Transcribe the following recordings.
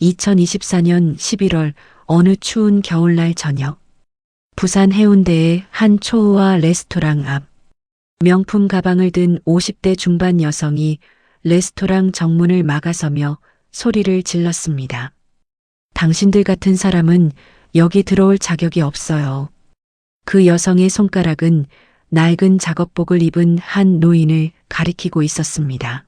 2024년 11월 어느 추운 겨울날 저녁, 부산 해운대의 한 초호화 레스토랑 앞, 명품 가방을 든 50대 중반 여성이 레스토랑 정문을 막아서며 소리를 질렀습니다. 당신들 같은 사람은 여기 들어올 자격이 없어요. 그 여성의 손가락은 낡은 작업복을 입은 한 노인을 가리키고 있었습니다.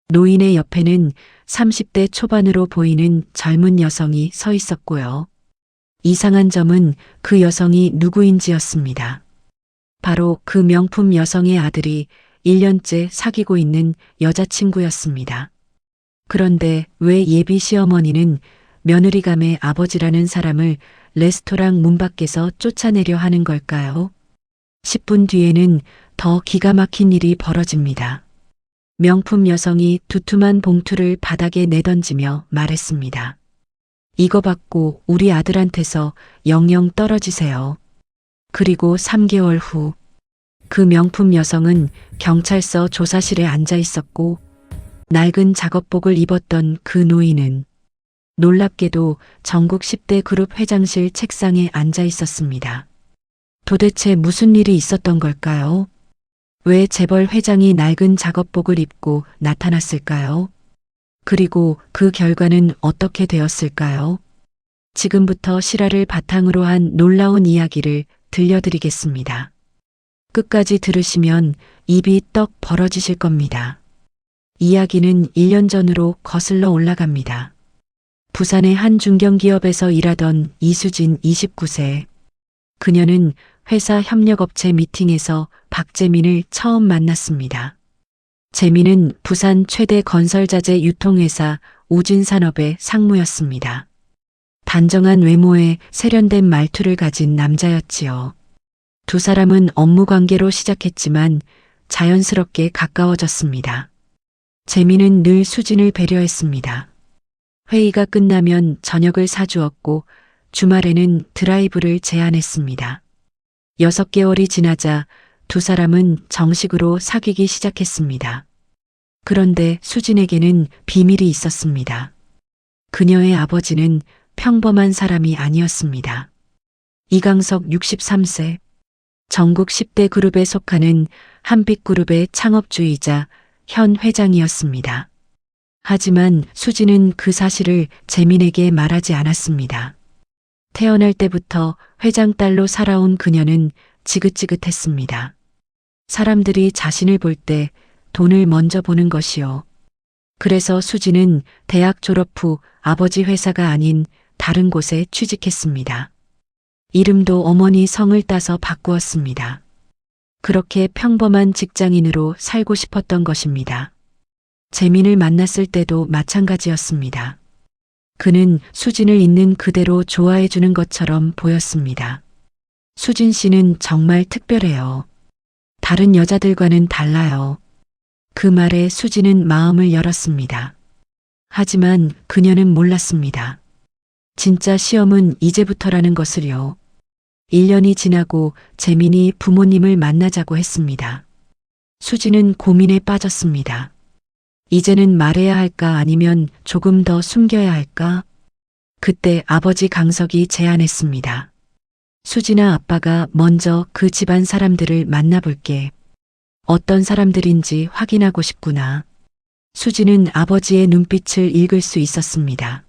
노인의 옆에는 30대 초반으로 보이는 젊은 여성이 서 있었고요. 이상한 점은 그 여성이 누구인지였습니다. 바로 그 명품 여성의 아들이 1년째 사귀고 있는 여자친구였습니다. 그런데 왜 예비 시어머니는 며느리감의 아버지라는 사람을 레스토랑 문 밖에서 쫓아내려 하는 걸까요? 10분 뒤에는 더 기가 막힌 일이 벌어집니다. 명품 여성이 두툼한 봉투를 바닥에 내던지며 말했습니다. 이거 받고 우리 아들한테서 영영 떨어지세요. 그리고 3개월 후, 그 명품 여성은 경찰서 조사실에 앉아 있었고, 낡은 작업복을 입었던 그 노인은 놀랍게도 전국 10대 그룹 회장실 책상에 앉아 있었습니다. 도대체 무슨 일이 있었던 걸까요? 왜 재벌 회장이 낡은 작업복을 입고 나타났을까요? 그리고 그 결과는 어떻게 되었을까요? 지금부터 실화를 바탕으로 한 놀라운 이야기를 들려드리겠습니다. 끝까지 들으시면 입이 떡 벌어지실 겁니다. 이야기는 1년 전으로 거슬러 올라갑니다. 부산의 한 중견기업에서 일하던 이수진 29세. 그녀는 회사 협력업체 미팅에서 박재민을 처음 만났습니다. 재민은 부산 최대 건설자재 유통회사 우진산업의 상무였습니다. 단정한 외모에 세련된 말투를 가진 남자였지요. 두 사람은 업무 관계로 시작했지만 자연스럽게 가까워졌습니다. 재민은 늘 수진을 배려했습니다. 회의가 끝나면 저녁을 사주었고 주말에는 드라이브를 제안했습니다. 6개월이 지나자 두 사람은 정식으로 사귀기 시작했습니다. 그런데 수진에게는 비밀이 있었습니다. 그녀의 아버지는 평범한 사람이 아니었습니다. 이강석 63세, 전국 10대 그룹에 속하는 한빛그룹의 창업주이자 현 회장이었습니다. 하지만 수진은 그 사실을 재민에게 말하지 않았습니다. 태어날 때부터 회장 딸로 살아온 그녀는 지긋지긋했습니다. 사람들이 자신을 볼 때 돈을 먼저 보는 것이요. 그래서 수진은 대학 졸업 후 아버지 회사가 아닌 다른 곳에 취직했습니다. 이름도 어머니 성을 따서 바꾸었습니다. 그렇게 평범한 직장인으로 살고 싶었던 것입니다. 재민을 만났을 때도 마찬가지였습니다. 그는 수진을 있는 그대로 좋아해 주는 것처럼 보였습니다. 수진 씨는 정말 특별해요. 다른 여자들과는 달라요. 그 말에 수진은 마음을 열었습니다. 하지만 그녀는 몰랐습니다. 진짜 시험은 이제부터라는 것을요. 1년이 지나고 재민이 부모님을 만나자고 했습니다. 수진은 고민에 빠졌습니다. 이제는 말해야 할까 아니면 조금 더 숨겨야 할까? 그때 아버지 강석이 제안했습니다. 수진아, 아빠가 먼저 그 집안 사람들을 만나볼게. 어떤 사람들인지 확인하고 싶구나. 수진은 아버지의 눈빛을 읽을 수 있었습니다.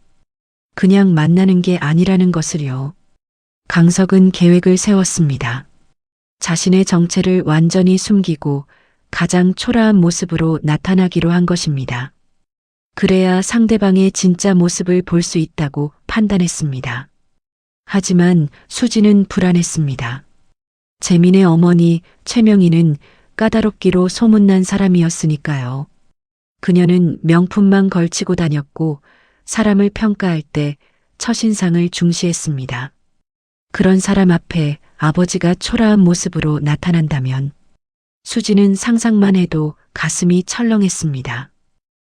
그냥 만나는 게 아니라는 것을요. 강석은 계획을 세웠습니다. 자신의 정체를 완전히 숨기고 가장 초라한 모습으로 나타나기로 한 것입니다. 그래야 상대방의 진짜 모습을 볼 수 있다고 판단했습니다. 하지만 수진은 불안했습니다. 재민의 어머니 최명희는 까다롭기로 소문난 사람이었으니까요. 그녀는 명품만 걸치고 다녔고 사람을 평가할 때 첫인상을 중시했습니다. 그런 사람 앞에 아버지가 초라한 모습으로 나타난다면 수진은 상상만 해도 가슴이 철렁했습니다.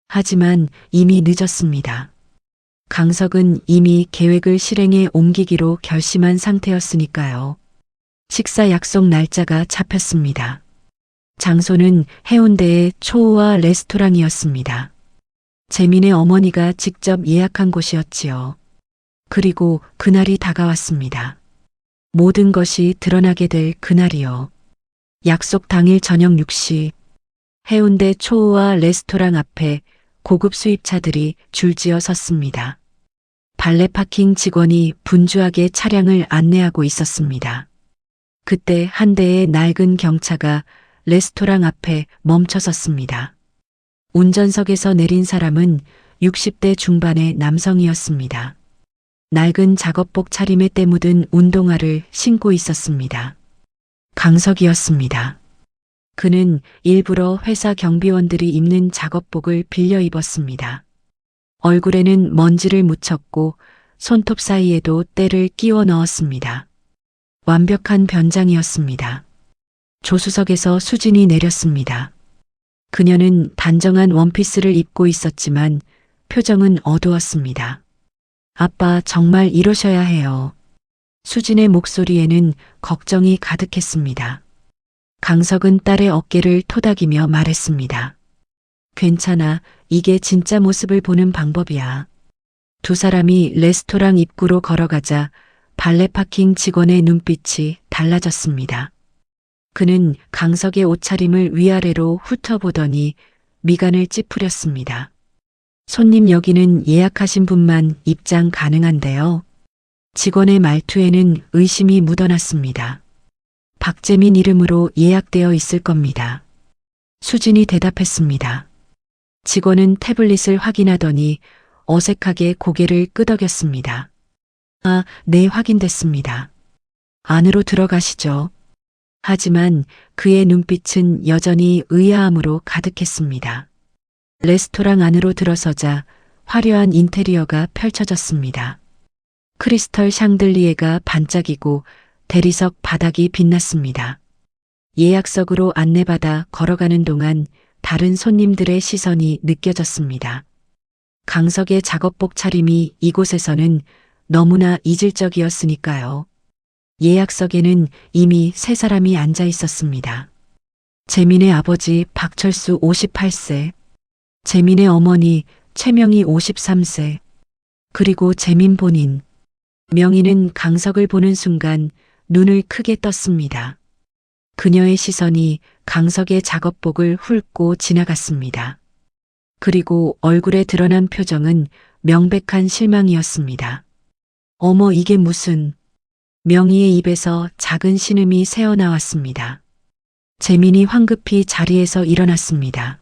하지만 이미 늦었습니다. 강석은 이미 계획을 실행에 옮기기로 결심한 상태였으니까요. 식사 약속 날짜가 잡혔습니다. 장소는 해운대의 초호화 레스토랑이었습니다. 재민의 어머니가 직접 예약한 곳이었지요. 그리고 그날이 다가왔습니다. 모든 것이 드러나게 될 그날이요. 약속 당일 저녁 6시 해운대 초호와 레스토랑 앞에 고급 수입차들이 줄지어 섰습니다. 발레 파킹 직원이 분주하게 차량을 안내하고 있었습니다. 그때 한 대의 낡은 경차가 레스토랑 앞에 멈춰 섰습니다. 운전석에서 내린 사람은 60대 중반의 남성이었습니다. 낡은 작업복 차림에 때 묻은 운동화를 신고 있었습니다. 강석이었습니다. 그는 일부러 회사 경비원들이 입는 작업복을 빌려 입었습니다. 얼굴에는 먼지를 묻혔고 손톱 사이에도 때를 끼워 넣었습니다. 완벽한 변장이었습니다. 조수석에서 수진이 내렸습니다. 그녀는 단정한 원피스를 입고 있었지만 표정은 어두웠습니다. 아빠, 정말 이러셔야 해요. 수진의 목소리에는 걱정이 가득했습니다. 강석은 딸의 어깨를 토닥이며 말했습니다. 괜찮아, 이게 진짜 모습을 보는 방법이야. 두 사람이 레스토랑 입구로 걸어가자 발레 파킹 직원의 눈빛이 달라졌습니다. 그는 강석의 옷차림을 위아래로 훑어보더니 미간을 찌푸렸습니다. 손님, 여기는 예약하신 분만 입장 가능한데요. 직원의 말투에는 의심이 묻어났습니다. 박재민 이름으로 예약되어 있을 겁니다. 수진이 대답했습니다. 직원은 태블릿을 확인하더니 어색하게 고개를 끄덕였습니다. 아, 네, 확인됐습니다. 안으로 들어가시죠. 하지만 그의 눈빛은 여전히 의아함으로 가득했습니다. 레스토랑 안으로 들어서자 화려한 인테리어가 펼쳐졌습니다. 크리스털 샹들리에가 반짝이고 대리석 바닥이 빛났습니다. 예약석으로 안내받아 걸어가는 동안 다른 손님들의 시선이 느껴졌습니다. 강석의 작업복 차림이 이곳에서는 너무나 이질적이었으니까요. 예약석에는 이미 세 사람이 앉아 있었습니다. 재민의 아버지 박철수 58세, 재민의 어머니 최명희 53세, 그리고 재민 본인. 명희는 강석을 보는 순간 눈을 크게 떴습니다. 그녀의 시선이 강석의 작업복을 훑고 지나갔습니다. 그리고 얼굴에 드러난 표정은 명백한 실망이었습니다. 어머, 이게 무슨... 명희의 입에서 작은 신음이 새어나왔습니다. 재민이 황급히 자리에서 일어났습니다.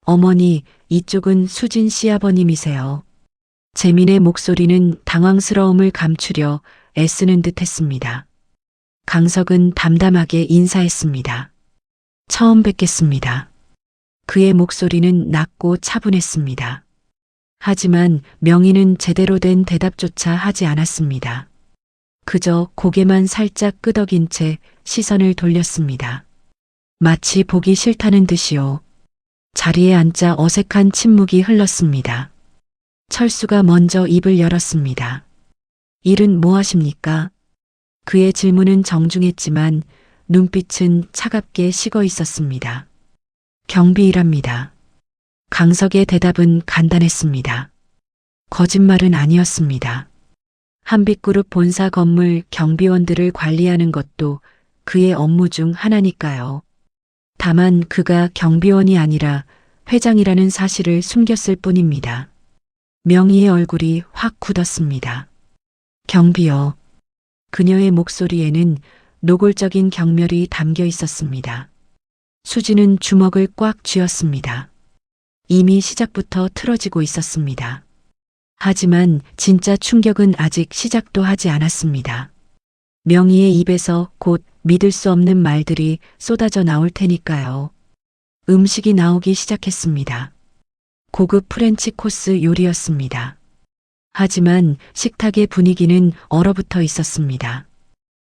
어머니, 이쪽은 수진 시아버님이세요. 재민의 목소리는 당황스러움을 감추려 애쓰는 듯 했습니다. 강석은 담담하게 인사했습니다. 처음 뵙겠습니다. 그의 목소리는 낮고 차분했습니다. 하지만 명희는 제대로 된 대답조차 하지 않았습니다. 그저 고개만 살짝 끄덕인 채 시선을 돌렸습니다. 마치 보기 싫다는 듯이요. 자리에 앉자 어색한 침묵이 흘렀습니다. 철수가 먼저 입을 열었습니다. 일은 뭐 하십니까? 그의 질문은 정중했지만 눈빛은 차갑게 식어 있었습니다. 경비 일합니다. 강석의 대답은 간단했습니다. 거짓말은 아니었습니다. 한빛그룹 본사 건물 경비원들을 관리하는 것도 그의 업무 중 하나니까요. 다만 그가 경비원이 아니라 회장이라는 사실을 숨겼을 뿐입니다. 명희의 얼굴이 확 굳었습니다. 경비요. 그녀의 목소리에는 노골적인 경멸이 담겨 있었습니다. 수지는 주먹을 꽉 쥐었습니다. 이미 시작부터 틀어지고 있었습니다. 하지만 진짜 충격은 아직 시작도 하지 않았습니다. 명희의 입에서 곧 믿을 수 없는 말들이 쏟아져 나올 테니까요. 음식이 나오기 시작했습니다. 고급 프렌치 코스 요리였습니다. 하지만 식탁의 분위기는 얼어붙어 있었습니다.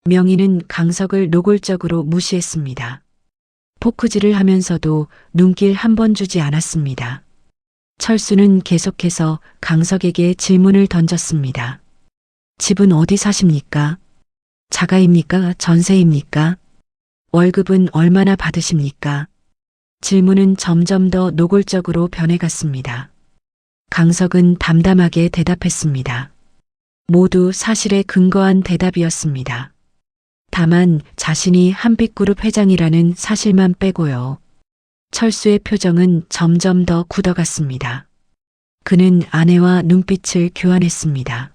명희는 강석을 노골적으로 무시했습니다. 포크질을 하면서도 눈길 한 번 주지 않았습니다. 철수는 계속해서 강석에게 질문을 던졌습니다. 집은 어디 사십니까? 자가입니까? 전세입니까? 월급은 얼마나 받으십니까? 질문은 점점 더 노골적으로 변해갔습니다. 강석은 담담하게 대답했습니다. 모두 사실에 근거한 대답이었습니다. 다만 자신이 한빛그룹 회장이라는 사실만 빼고요. 철수의 표정은 점점 더 굳어갔습니다. 그는 아내와 눈빛을 교환했습니다.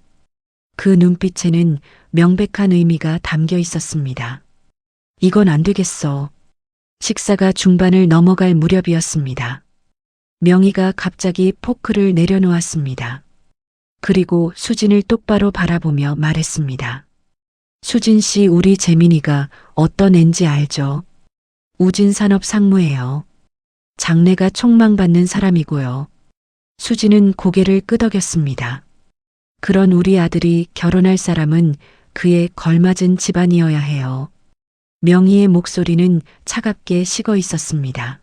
그 눈빛에는 명백한 의미가 담겨 있었습니다. 이건 안 되겠어. 식사가 중반을 넘어갈 무렵이었습니다. 명희가 갑자기 포크를 내려놓았습니다. 그리고 수진을 똑바로 바라보며 말했습니다. 수진 씨, 우리 재민이가 어떤 앤지 알죠? 우진산업 상무예요. 장래가 촉망받는 사람이고요. 수진은 고개를 끄덕였습니다. 그런 우리 아들이 결혼할 사람은 그에 걸맞은 집안이어야 해요. 명희의 목소리는 차갑게 식어 있었습니다.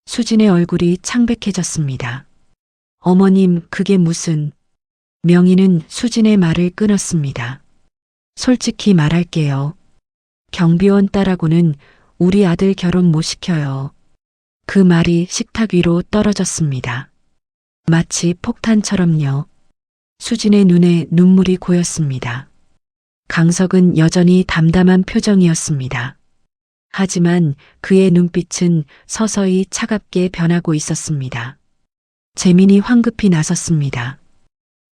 수진의 얼굴이 창백해졌습니다. 어머님, 그게 무슨... 명희는 수진의 말을 끊었습니다. 솔직히 말할게요. 경비원 딸하고는 우리 아들 결혼 못 시켜요. 그 말이 식탁 위로 떨어졌습니다. 마치 폭탄처럼요. 수진의 눈에 눈물이 고였습니다. 강석은 여전히 담담한 표정이었습니다. 하지만 그의 눈빛은 서서히 차갑게 변하고 있었습니다. 재민이 황급히 나섰습니다.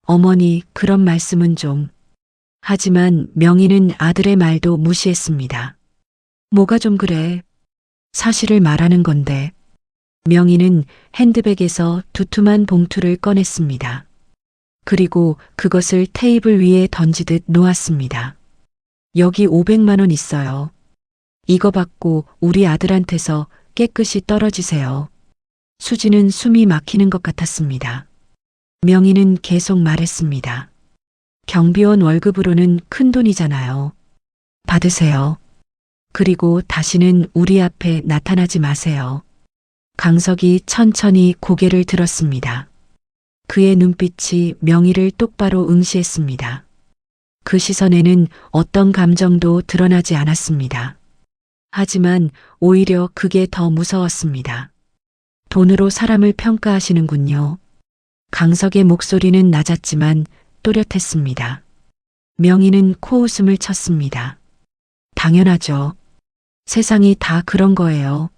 어머니, 그런 말씀은 좀... 하지만 명희는 아들의 말도 무시했습니다. 뭐가 좀 그래? 사실을 말하는 건데. 명희는 핸드백에서 두툼한 봉투를 꺼냈습니다. 그리고 그것을 테이블 위에 던지듯 놓았습니다. 여기 500만 원 있어요. 이거 받고 우리 아들한테서 깨끗이 떨어지세요. 수지는 숨이 막히는 것 같았습니다. 명희는 계속 말했습니다. 경비원 월급으로는 큰 돈이잖아요. 받으세요. 그리고 다시는 우리 앞에 나타나지 마세요. 강석이 천천히 고개를 들었습니다. 그의 눈빛이 명희를 똑바로 응시했습니다. 그 시선에는 어떤 감정도 드러나지 않았습니다. 하지만 오히려 그게 더 무서웠습니다. 돈으로 사람을 평가하시는군요. 강석의 목소리는 낮았지만 또렷했습니다. 명희는 코웃음을 쳤습니다. 당연하죠. 세상이 다 그런 거예요.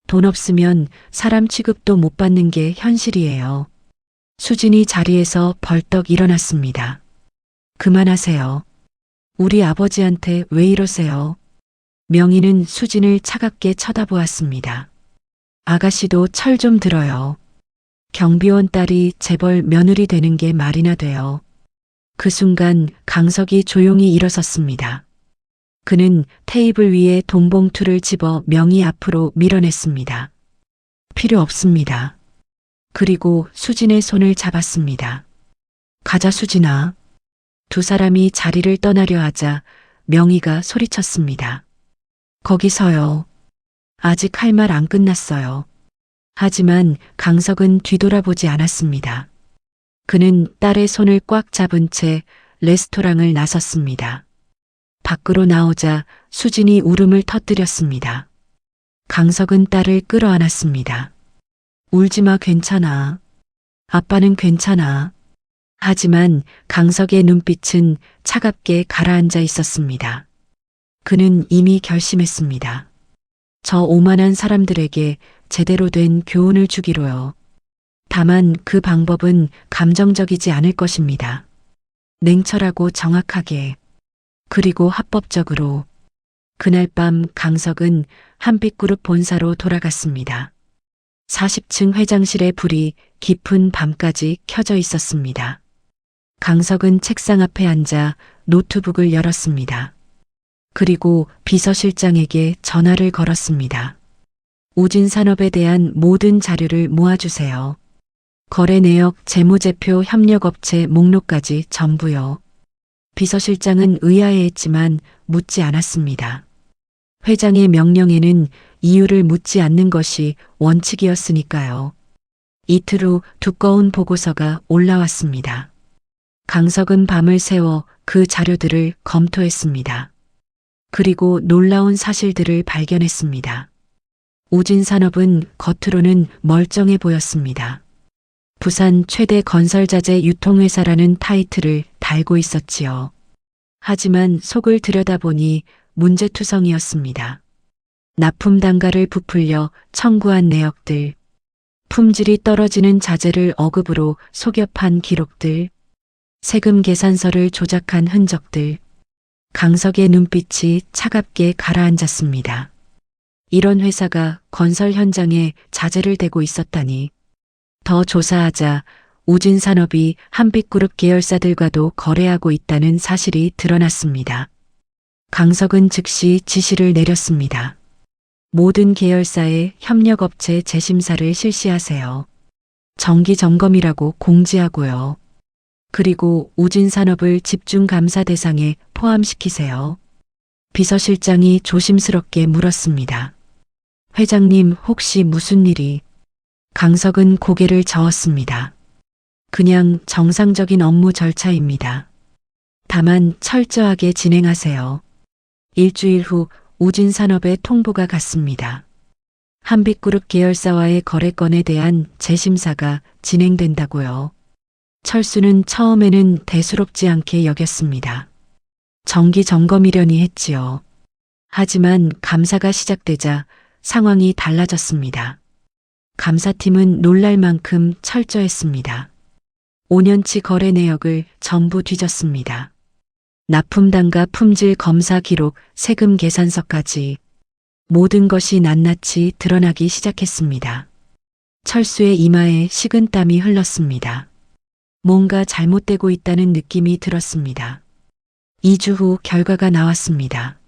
돈 없으면 사람 취급도 못 받는 게 현실이에요. 수진이 자리에서 벌떡 일어났습니다. 그만하세요. 우리 아버지한테 왜 이러세요? 명희는 수진을 차갑게 쳐다보았습니다. 아가씨도 철 좀 들어요. 경비원 딸이 재벌 며느리 되는 게 말이나 돼요. 그 순간 강석이 조용히 일어섰습니다. 그는 테이블 위에 돈봉투를 집어 명희 앞으로 밀어냈습니다. 필요 없습니다. 그리고 수진의 손을 잡았습니다. 가자, 수진아. 두 사람이 자리를 떠나려 하자 명희가 소리쳤습니다. 거기서요. 아직 할 말 안 끝났어요. 하지만 강석은 뒤돌아보지 않았습니다. 그는 딸의 손을 꽉 잡은 채 레스토랑을 나섰습니다. 밖으로 나오자 수진이 울음을 터뜨렸습니다. 강석은 딸을 끌어안았습니다. 울지마, 괜찮아. 아빠는 괜찮아. 하지만 강석의 눈빛은 차갑게 가라앉아 있었습니다. 그는 이미 결심했습니다. 저 오만한 사람들에게 제대로 된 교훈을 주기로요. 다만 그 방법은 감정적이지 않을 것입니다. 냉철하고 정확하게, 그리고 합법적으로. 그날 밤 강석은 한빛그룹 본사로 돌아갔습니다. 40층 회장실의 불이 깊은 밤까지 켜져 있었습니다. 강석은 책상 앞에 앉아 노트북을 열었습니다. 그리고 비서실장에게 전화를 걸었습니다. 우진산업에 대한 모든 자료를 모아주세요. 거래 내역, 재무제표, 협력업체 목록까지 전부요. 비서실장은 의아해했지만 묻지 않았습니다. 회장의 명령에는 이유를 묻지 않는 것이 원칙이었으니까요. 이틀 후 두꺼운 보고서가 올라왔습니다. 강석은 밤을 새워 그 자료들을 검토했습니다. 그리고 놀라운 사실들을 발견했습니다. 우진산업은 겉으로는 멀쩡해 보였습니다. 부산 최대 건설자재 유통회사라는 타이틀을 달고 있었지요. 하지만 속을 들여다보니 문제투성이었습니다. 납품 단가를 부풀려 청구한 내역들, 품질이 떨어지는 자재를 어급으로 속여판 기록들, 세금 계산서를 조작한 흔적들, 강석의 눈빛이 차갑게 가라앉았습니다. 이런 회사가 건설 현장에 자재를 대고 있었다니. 더 조사하자 우진산업이 한빛그룹 계열사들과도 거래하고 있다는 사실이 드러났습니다. 강석은 즉시 지시를 내렸습니다. 모든 계열사의 협력업체 재심사를 실시하세요. 정기 점검이라고 공지하고요. 그리고 우진산업을 집중감사 대상에 포함시키세요. 비서실장이 조심스럽게 물었습니다. 회장님, 혹시 무슨 일이? 강석은 고개를 저었습니다. 그냥 정상적인 업무 절차입니다. 다만 철저하게 진행하세요. 일주일 후 우진산업의 통보가 갔습니다. 한빛그룹 계열사와의 거래건에 대한 재심사가 진행된다고요. 철수는 처음에는 대수롭지 않게 여겼습니다. 정기 점검이려니 했지요. 하지만 감사가 시작되자 상황이 달라졌습니다. 감사팀은 놀랄 만큼 철저했습니다. 5년치 거래 내역을 전부 뒤졌습니다. 납품단가 품질 검사 기록, 세금 계산서까지 모든 것이 낱낱이 드러나기 시작했습니다. 철수의 이마에 식은땀이 흘렀습니다. 뭔가 잘못되고 있다는 느낌이 들었습니다. 2주 후 결과가 나왔습니다.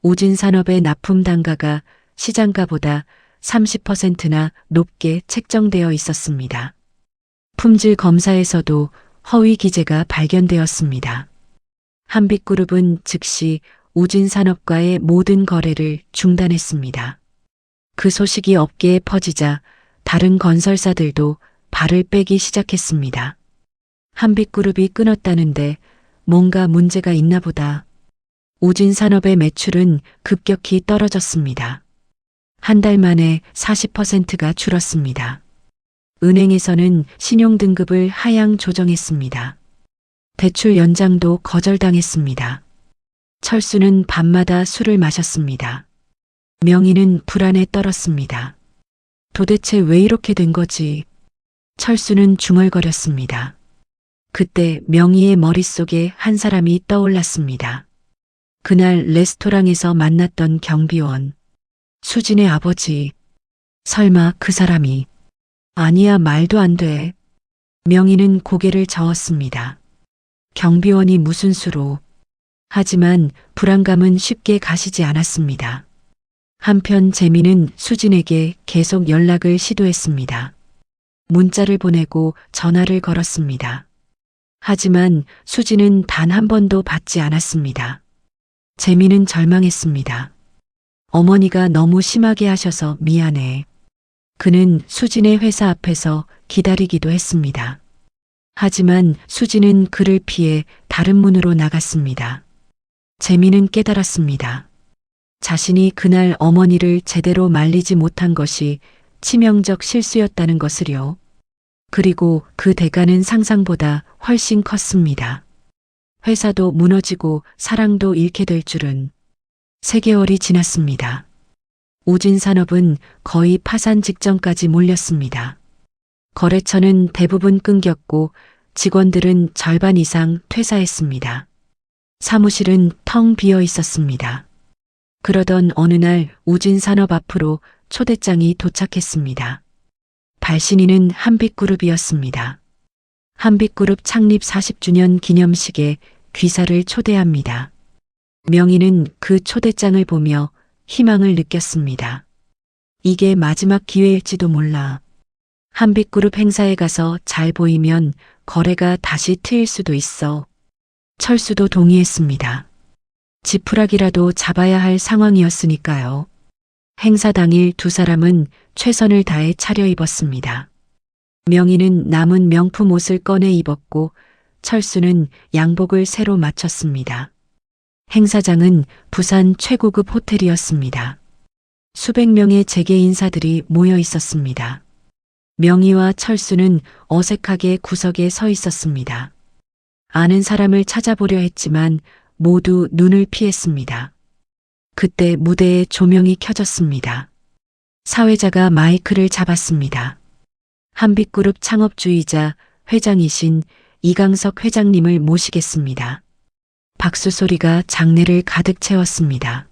우진산업의 납품 단가가 시장가보다 30%나 높게 책정되어 있었습니다. 품질 검사에서도 허위 기재가 발견되었습니다. 한빛그룹은 즉시 우진산업과의 모든 거래를 중단했습니다. 그 소식이 업계에 퍼지자 다른 건설사들도 발을 빼기 시작했습니다. 한빛그룹이 끊었다는데 뭔가 문제가 있나 보다. 우진산업의 매출은 급격히 떨어졌습니다. 한 달 만에 40%가 줄었습니다. 은행에서는 신용등급을 하향 조정했습니다. 대출 연장도 거절당했습니다. 철수는 밤마다 술을 마셨습니다. 명희는 불안에 떨었습니다. 도대체 왜 이렇게 된 거지? 철수는 중얼거렸습니다. 그때 명희의 머릿속에 한 사람이 떠올랐습니다. 그날 레스토랑에서 만났던 경비원, 수진의 아버지. 설마 그 사람이. 아니야, 말도 안 돼. 명희는 고개를 저었습니다. 경비원이 무슨 수로. 하지만 불안감은 쉽게 가시지 않았습니다. 한편 재민은 수진에게 계속 연락을 시도했습니다. 문자를 보내고 전화를 걸었습니다. 하지만 수진은 단 한 번도 받지 않았습니다. 재민은 절망했습니다. 어머니가 너무 심하게 하셔서 미안해. 그는 수진의 회사 앞에서 기다리기도 했습니다. 하지만 수진은 그를 피해 다른 문으로 나갔습니다. 재민은 깨달았습니다. 자신이 그날 어머니를 제대로 말리지 못한 것이 치명적 실수였다는 것을요. 그리고 그 대가는 상상보다 훨씬 컸습니다. 회사도 무너지고 사랑도 잃게 될 줄은. 3개월이 지났습니다. 우진산업은 거의 파산 직전까지 몰렸습니다. 거래처는 대부분 끊겼고 직원들은 절반 이상 퇴사했습니다. 사무실은 텅 비어 있었습니다. 그러던 어느 날 우진산업 앞으로 초대장이 도착했습니다. 발신인은 한빛그룹이었습니다. 한빛그룹 창립 40주년 기념식에 귀사를 초대합니다. 명희는 그 초대장을 보며 희망을 느꼈습니다. 이게 마지막 기회일지도 몰라. 한빛그룹 행사에 가서 잘 보이면 거래가 다시 트일 수도 있어. 철수도 동의했습니다. 지푸라기라도 잡아야 할 상황이었으니까요. 행사 당일 두 사람은 최선을 다해 차려입었습니다. 명희는 남은 명품 옷을 꺼내 입었고 철수는 양복을 새로 맞췄습니다. 행사장은 부산 최고급 호텔이었습니다. 수백 명의 재계 인사들이 모여 있었습니다. 명희와 철수는 어색하게 구석에 서 있었습니다. 아는 사람을 찾아보려 했지만 모두 눈을 피했습니다. 그때 무대에 조명이 켜졌습니다. 사회자가 마이크를 잡았습니다. 한빛그룹 창업주의자 회장이신 이강석 회장님을 모시겠습니다. 박수 소리가 장내를 가득 채웠습니다.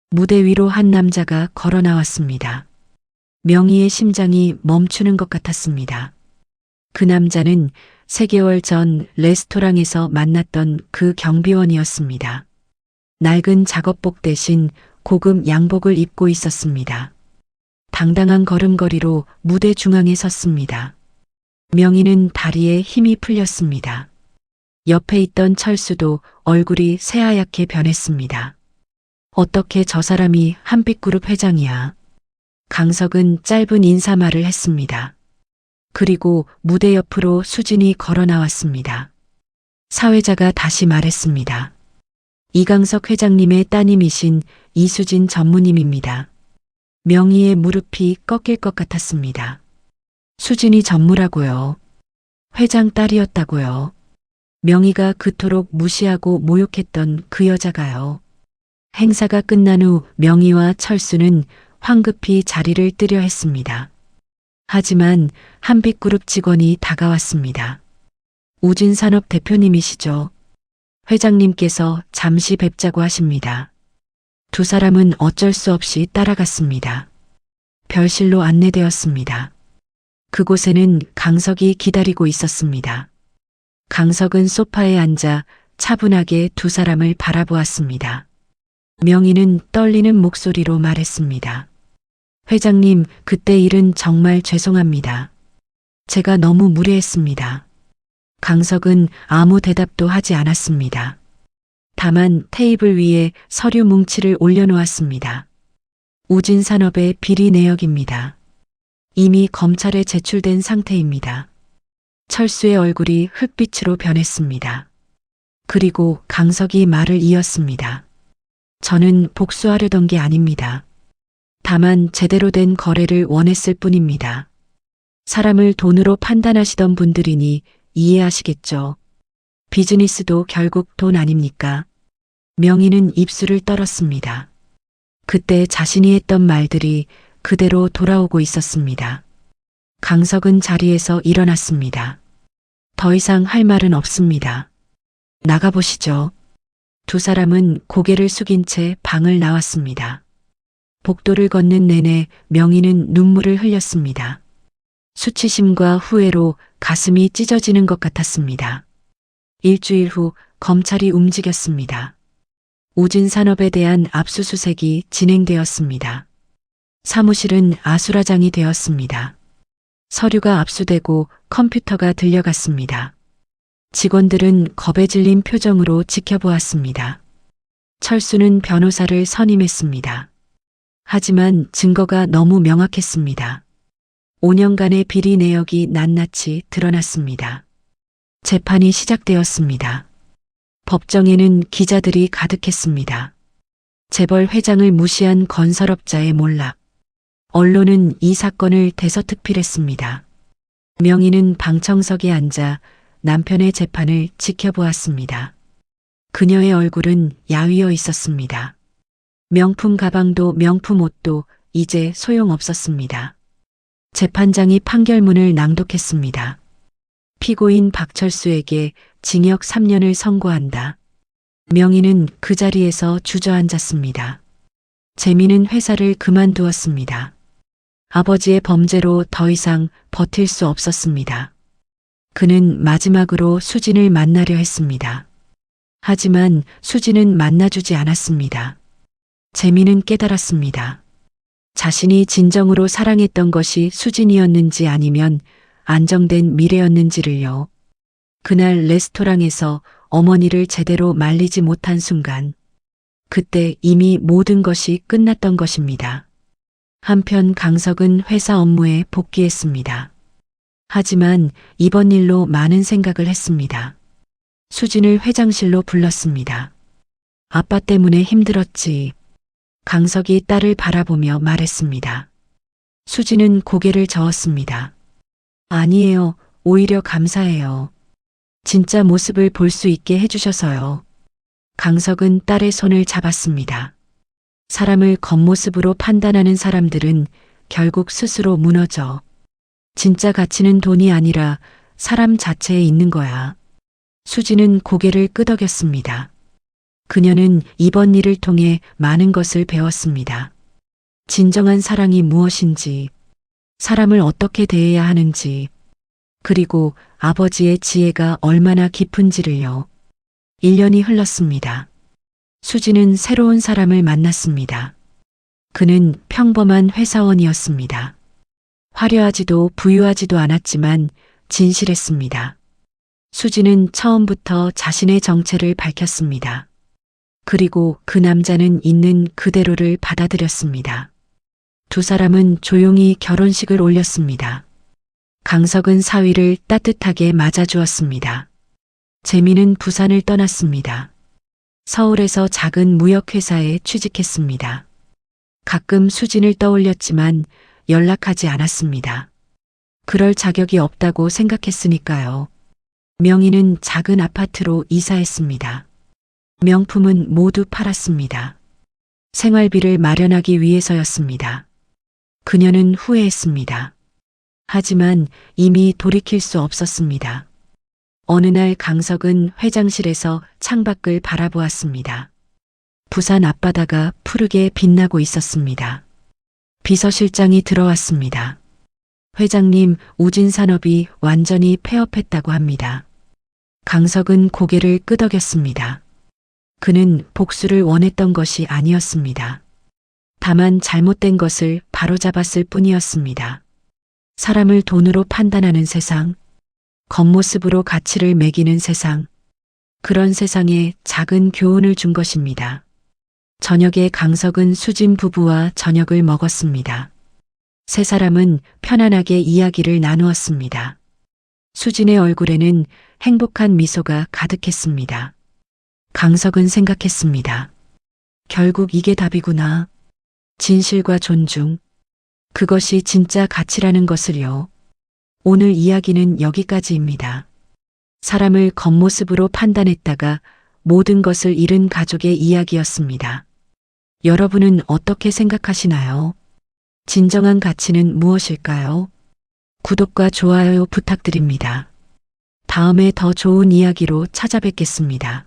무대 위로 한 남자가 걸어 나왔습니다. 명희의 심장이 멈추는 것 같았습니다. 그 남자는 3개월 전 레스토랑에서 만났던 그 경비원이었습니다. 낡은 작업복 대신 고급 양복을 입고 있었습니다. 당당한 걸음걸이로 무대 중앙에 섰습니다. 명희는 다리에 힘이 풀렸습니다. 옆에 있던 철수도 얼굴이 새하얗게 변했습니다. 어떻게 저 사람이 한빛그룹 회장이야? 강석은 짧은 인사말을 했습니다. 그리고 무대 옆으로 수진이 걸어 나왔습니다. 사회자가 다시 말했습니다. 이강석 회장님의 따님이신 이수진 전무님입니다. 명희의 무릎이 꺾일 것 같았습니다. 수진이 전무라고요. 회장 딸이었다고요. 명희가 그토록 무시하고 모욕했던 그 여자가요. 행사가 끝난 후 명희와 철수는 황급히 자리를 뜨려 했습니다. 하지만 한빛그룹 직원이 다가왔습니다. 우진산업 대표님이시죠? 회장님께서 잠시 뵙자고 하십니다. 두 사람은 어쩔 수 없이 따라갔습니다. 별실로 안내되었습니다. 그곳에는 강석이 기다리고 있었습니다. 강석은 소파에 앉아 차분하게 두 사람을 바라보았습니다. 명희는 떨리는 목소리로 말했습니다. 회장님, 그때 일은 정말 죄송합니다. 제가 너무 무례했습니다. 강석은 아무 대답도 하지 않았습니다. 다만 테이블 위에 서류 뭉치를 올려놓았습니다. 우진산업의 비리 내역입니다. 이미 검찰에 제출된 상태입니다. 철수의 얼굴이 흙빛으로 변했습니다. 그리고 강석이 말을 이었습니다. 저는 복수하려던 게 아닙니다. 다만 제대로 된 거래를 원했을 뿐입니다. 사람을 돈으로 판단하시던 분들이니 이해하시겠죠. 비즈니스도 결국 돈 아닙니까? 명희는 입술을 떨었습니다. 그때 자신이 했던 말들이 그대로 돌아오고 있었습니다. 강석은 자리에서 일어났습니다. 더 이상 할 말은 없습니다. 나가보시죠. 두 사람은 고개를 숙인 채 방을 나왔습니다. 복도를 걷는 내내 명희는 눈물을 흘렸습니다. 수치심과 후회로 가슴이 찢어지는 것 같았습니다. 일주일 후 검찰이 움직였습니다. 우진산업에 대한 압수수색이 진행되었습니다. 사무실은 아수라장이 되었습니다. 서류가 압수되고 컴퓨터가 들려갔습니다. 직원들은 겁에 질린 표정으로 지켜보았습니다. 철수는 변호사를 선임했습니다. 하지만 증거가 너무 명확했습니다. 5년간의 비리 내역이 낱낱이 드러났습니다. 재판이 시작되었습니다. 법정에는 기자들이 가득했습니다. 재벌 회장을 무시한 건설업자의 몰락. 언론은 이 사건을 대서특필했습니다. 명희는 방청석에 앉아 남편의 재판을 지켜보았습니다. 그녀의 얼굴은 야위어 있었습니다. 명품 가방도 명품 옷도 이제 소용없었습니다. 재판장이 판결문을 낭독했습니다. 피고인 박철수에게 징역 3년을 선고한다. 명희는 그 자리에서 주저앉았습니다. 재미는 회사를 그만두었습니다. 아버지의 범죄로 더 이상 버틸 수 없었습니다. 그는 마지막으로 수진을 만나려 했습니다. 하지만 수진은 만나주지 않았습니다. 재미는 깨달았습니다. 자신이 진정으로 사랑했던 것이 수진이었는지 아니면 안정된 미래였는지를요. 그날 레스토랑에서 어머니를 제대로 말리지 못한 순간, 그때 이미 모든 것이 끝났던 것입니다. 한편 강석은 회사 업무에 복귀했습니다. 하지만 이번 일로 많은 생각을 했습니다. 수진을 회장실로 불렀습니다. 아빠 때문에 힘들었지. 강석이 딸을 바라보며 말했습니다. 수진은 고개를 저었습니다. 아니에요. 오히려 감사해요. 진짜 모습을 볼 수 있게 해주셔서요. 강석은 딸의 손을 잡았습니다. 사람을 겉모습으로 판단하는 사람들은 결국 스스로 무너져. 진짜 가치는 돈이 아니라 사람 자체에 있는 거야. 수지는 고개를 끄덕였습니다. 그녀는 이번 일을 통해 많은 것을 배웠습니다. 진정한 사랑이 무엇인지, 사람을 어떻게 대해야 하는지, 그리고 아버지의 지혜가 얼마나 깊은지를요. 1년이 흘렀습니다. 수지는 새로운 사람을 만났습니다. 그는 평범한 회사원이었습니다. 화려하지도 부유하지도 않았지만 진실했습니다. 수지는 처음부터 자신의 정체를 밝혔습니다. 그리고 그 남자는 있는 그대로를 받아들였습니다. 두 사람은 조용히 결혼식을 올렸습니다. 강석은 사위를 따뜻하게 맞아주었습니다. 재미는 부산을 떠났습니다. 서울에서 작은 무역회사에 취직했습니다. 가끔 수진을 떠올렸지만 연락하지 않았습니다. 그럴 자격이 없다고 생각했으니까요. 명희는 작은 아파트로 이사했습니다. 명품은 모두 팔았습니다. 생활비를 마련하기 위해서였습니다. 그녀는 후회했습니다. 하지만 이미 돌이킬 수 없었습니다. 어느 날 강석은 회장실에서 창밖을 바라보았습니다. 부산 앞바다가 푸르게 빛나고 있었습니다. 비서실장이 들어왔습니다. 회장님, 우진산업이 완전히 폐업했다고 합니다. 강석은 고개를 끄덕였습니다. 그는 복수를 원했던 것이 아니었습니다. 다만 잘못된 것을 바로잡았을 뿐이었습니다. 사람을 돈으로 판단하는 세상, 겉모습으로 가치를 매기는 세상, 그런 세상에 작은 교훈을 준 것입니다. 저녁에 강석은 수진 부부와 저녁을 먹었습니다. 세 사람은 편안하게 이야기를 나누었습니다. 수진의 얼굴에는 행복한 미소가 가득했습니다. 강석은 생각했습니다. 결국 이게 답이구나. 진실과 존중. 그것이 진짜 가치라는 것을요. 오늘 이야기는 여기까지입니다. 사람을 겉모습으로 판단했다가 모든 것을 잃은 가족의 이야기였습니다. 여러분은 어떻게 생각하시나요? 진정한 가치는 무엇일까요? 구독과 좋아요 부탁드립니다. 다음에 더 좋은 이야기로 찾아뵙겠습니다.